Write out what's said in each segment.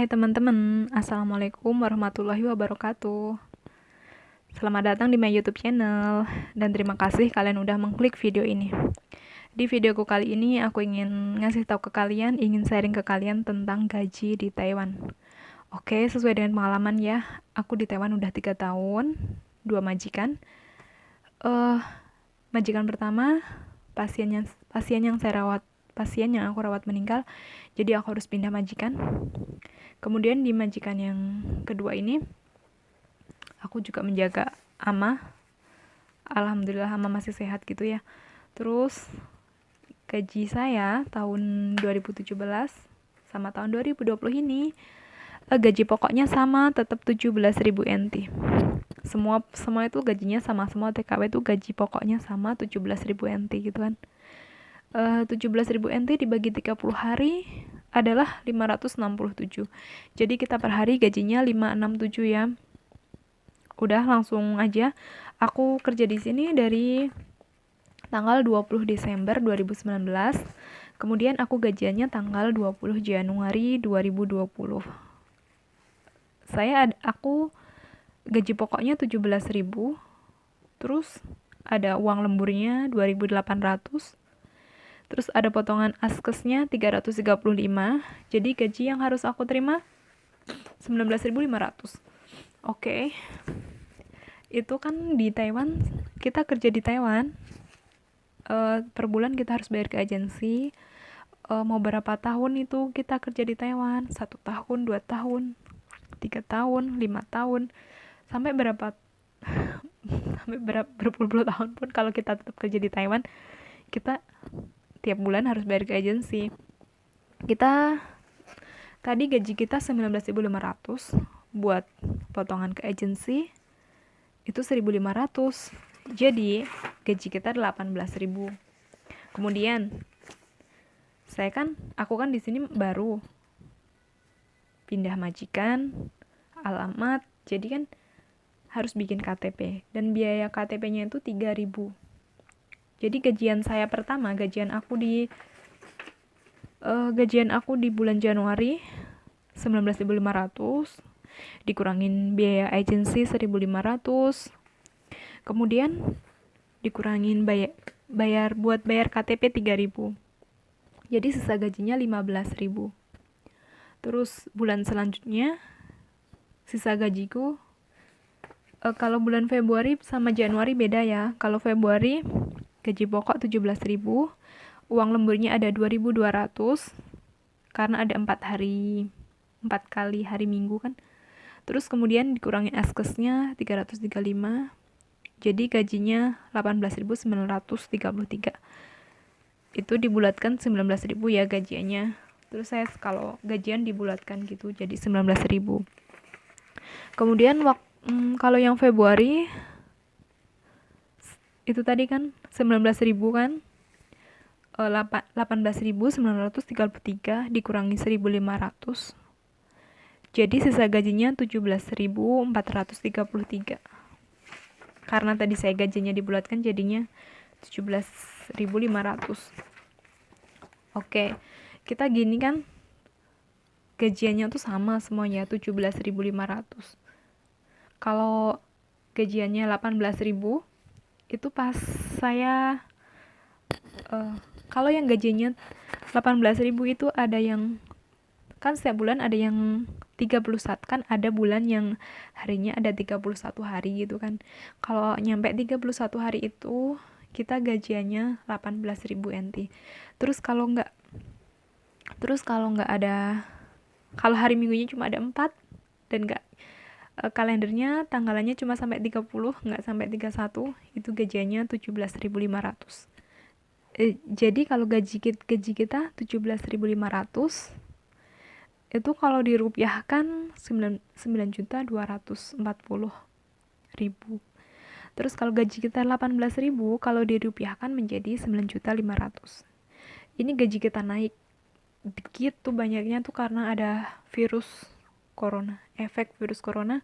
Hai teman-teman, Assalamualaikum warahmatullahi wabarakatuh. Selamat datang di my YouTube channel, dan terima kasih kalian udah mengklik video ini. Di videoku kali ini, aku ingin ngasih tahu ke kalian, ingin sharing ke kalian tentang gaji di Taiwan. Oke, sesuai dengan pengalaman ya, aku di Taiwan udah 3 tahun, 2 majikan. Majikan pertama, pasien yang aku rawat meninggal, jadi aku harus pindah majikan. Kemudian di majikan yang kedua ini, aku juga menjaga ama. Alhamdulillah ama masih sehat gitu ya. Terus gaji saya tahun 2017 sama tahun 2020 ini, gaji pokoknya sama, tetap 17.000 NT. Semua itu gajinya sama, semua TKW itu gaji pokoknya sama 17.000 NT gitu kan. 17.000 NT dibagi 30 hari adalah 567. Jadi kita per hari gajinya 567 ya. Udah langsung aja. Aku kerja di sini dari tanggal 20 Desember 2019. Kemudian aku gajiannya tanggal 20 Januari 2020. Aku gaji pokoknya 17.000. Terus ada uang lemburnya 2.800. Terus ada potongan askesnya 335. Jadi gaji yang harus aku terima 19.500. Oke. Itu kan di Taiwan, kita kerja di Taiwan. Per bulan kita harus bayar ke agensi. Mau berapa tahun itu kita kerja di Taiwan? 1 tahun, 2 tahun, 3 tahun, 5 tahun, sampai berpuluh-puluh tahun pun kalau kita tetap kerja di Taiwan, kita tiap bulan harus bayar ke agensi. Tadi gaji kita 19.500, buat potongan ke agensi itu 1.500. Jadi gaji kita 18.000. Kemudian aku kan di sini baru pindah majikan, alamat, jadi kan harus bikin KTP, dan biaya KTP-nya itu 3.000. Jadi gajian aku di bulan Januari 19.500, dikurangin biaya agensi 1.500, kemudian dikurangin bayar KTP 3.000. Jadi sisa gajinya 15.000. Terus bulan selanjutnya sisa gajiku, kalau bulan Februari sama Januari beda ya. Kalau Februari gaji pokok 17.000, uang lemburnya ada 2.200 karena ada 4 kali hari Minggu kan. Terus kemudian dikurangi askesnya 335. Jadi gajinya 18.933. Itu dibulatkan 19.000 ya gajiannya. Terus saya kalau gajian dibulatkan gitu jadi 19.000. Kemudian kalau yang Februari itu tadi kan 19.000 kan, 18.933 dikurangi 1.500, jadi sisa gajinya 17.433. Karena tadi saya gajinya dibulatkan jadinya 17.500. Oke, kita gini kan, gajiannya tuh sama semuanya 17.500. Kalau gajiannya 18.000 itu pas saya kalau yang gajinya 18.000 itu ada yang kan setiap bulan ada yang 31, kan ada bulan yang harinya ada 31 hari gitu kan. Kalau nyampe 31 hari itu kita gajiannya 18.000 NT. Terus kalau nggak ada, kalau hari minggunya cuma ada 4 dan nggak kalendernya tanggalannya cuma sampai 30, nggak sampai 31, itu gajiannya 17.500. Jadi kalau gaji kita 17.500 itu kalau dirupiahkan 9.240.000. Terus kalau gaji kita 18.000, kalau dirupiahkan menjadi 9.500. Ini gaji kita naik begitu banyaknya tuh karena ada efek virus corona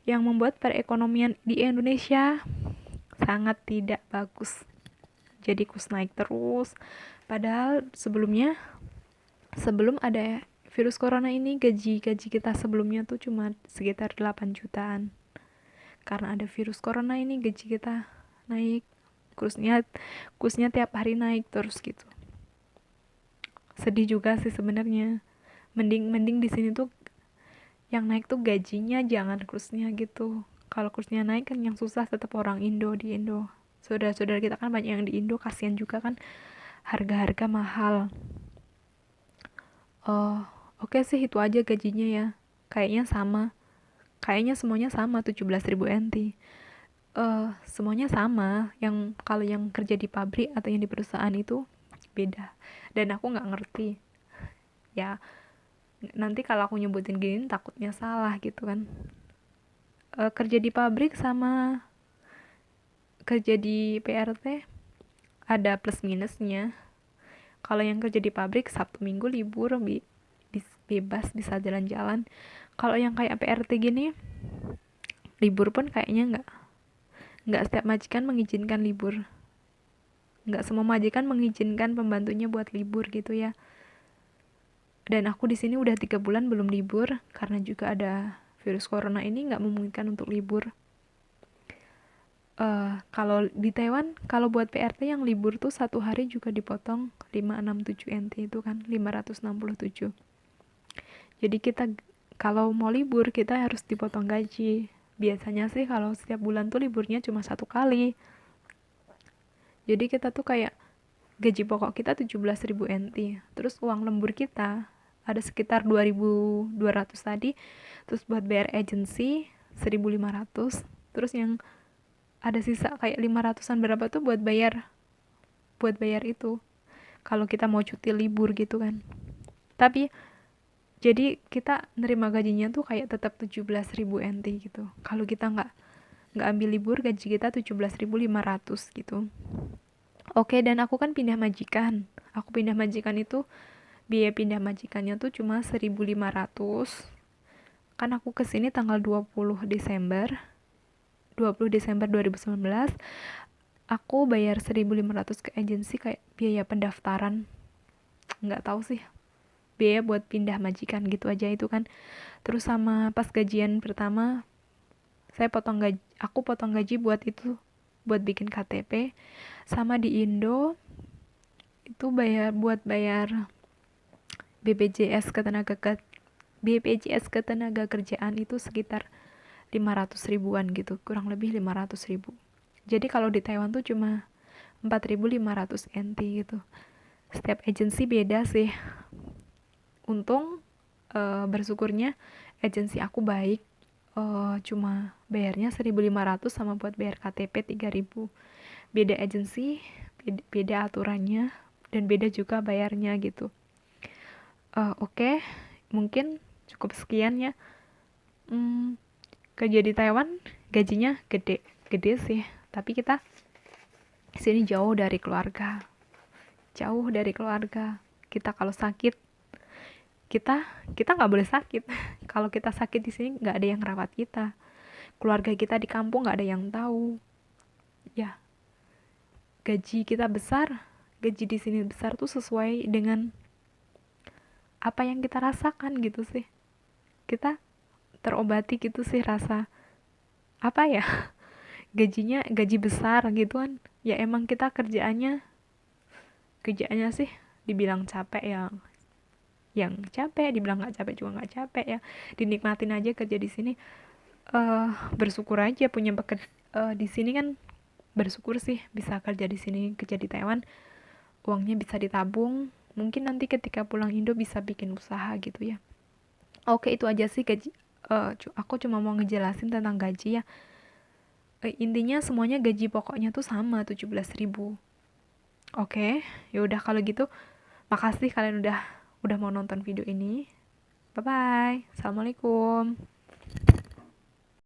yang membuat perekonomian di Indonesia sangat tidak bagus. Jadi kurs naik terus. Padahal sebelum ada virus corona ini gaji kita sebelumnya tuh cuma sekitar 8 jutaan. Karena ada virus corona ini gaji kita naik, kursnya tiap hari naik terus gitu. Sedih juga sih sebenarnya. Mending di sini tuh yang naik tuh gajinya, jangan kursnya gitu. Kalau kursnya naik kan yang susah tetap orang Indo di Indo. Saudara-saudara kita kan banyak yang di Indo, kasihan juga kan harga-harga mahal. Oke sih itu aja gajinya ya. Kayaknya semuanya sama 17.000 NT. Semuanya sama. Kalau yang kerja di pabrik atau yang di perusahaan itu beda. Dan aku nggak ngerti. Ya, nanti kalau aku nyebutin gini takutnya salah gitu kan. Kerja di pabrik sama kerja di PRT ada plus minusnya. Kalau yang kerja di pabrik Sabtu Minggu libur, bebas bisa jalan-jalan. Kalau yang kayak PRT gini, libur pun kayaknya nggak setiap majikan mengizinkan libur. Nggak semua majikan mengizinkan pembantunya buat libur gitu ya. Dan aku di sini udah 3 bulan belum libur karena juga ada virus corona ini, nggak memungkinkan untuk libur. Kalau di Taiwan, kalau buat PRT yang libur tuh 1 hari juga dipotong 567 NT, itu kan 567. Jadi kita kalau mau libur kita harus dipotong gaji. Biasanya sih kalau setiap bulan tuh liburnya cuma 1 kali. Jadi kita tuh kayak gaji pokok kita 17.000 NT. Terus uang lembur kita ada sekitar 2.200 tadi. Terus buat bayar agensi 1.500. Terus yang ada sisa kayak 500-an berapa tuh buat bayar itu. Kalau kita mau cuti libur gitu kan. Tapi jadi kita nerima gajinya tuh kayak tetap 17.000 NT gitu. Kalau kita nggak ambil libur, gaji kita 17.500 gitu. Oke, dan aku kan pindah majikan. Aku pindah majikan itu biaya pindah majikannya tuh cuma 1.500. Kan aku kesini tanggal 20 Desember 2019. Aku bayar 1.500 ke agensi kayak biaya pendaftaran. Nggak tahu sih, biaya buat pindah majikan gitu aja itu kan. Terus sama pas gajian pertama aku potong gaji buat bikin KTP. Sama di Indo itu buat bayar BPJS ketenaga kerjaan itu sekitar 500 ribuan gitu, kurang lebih 500 ribu. Jadi kalau di Taiwan tuh cuma 4.500 NT gitu. Setiap agensi beda sih. Untung bersyukurnya agensi aku baik, cuma bayarnya 1.500 sama buat bayar KTP 3.000. Beda agensi, beda aturannya, dan beda juga bayarnya gitu. Oke, mungkin cukup sekian ya. Kerja di Taiwan gajinya gede sih, tapi kita sini jauh dari keluarga. Kita kalau sakit, kita nggak boleh sakit. Kalau kita sakit di sini nggak ada yang rawat kita. Keluarga kita di kampung nggak ada yang tahu. Ya, gaji kita besar, gaji di sini besar tuh sesuai dengan apa yang kita rasakan gitu sih. Kita terobati gitu sih rasa apa ya, gaji besar gitu kan. Ya emang kita kerjaannya sih dibilang capek yang capek, dibilang nggak capek juga nggak capek ya. Dinikmatin aja kerja di sini. Bersyukur aja punya di sini kan. Bersyukur sih bisa kerja di sini, kerja di Taiwan, uangnya bisa ditabung, mungkin nanti ketika pulang Indo bisa bikin usaha gitu ya. Oke, itu aja sih aku cuma mau ngejelasin tentang gaji ya. Intinya semuanya gaji pokoknya tuh sama 17.000. Oke, yaudah kalau gitu makasih kalian udah mau nonton video ini. Bye bye, assalamualaikum.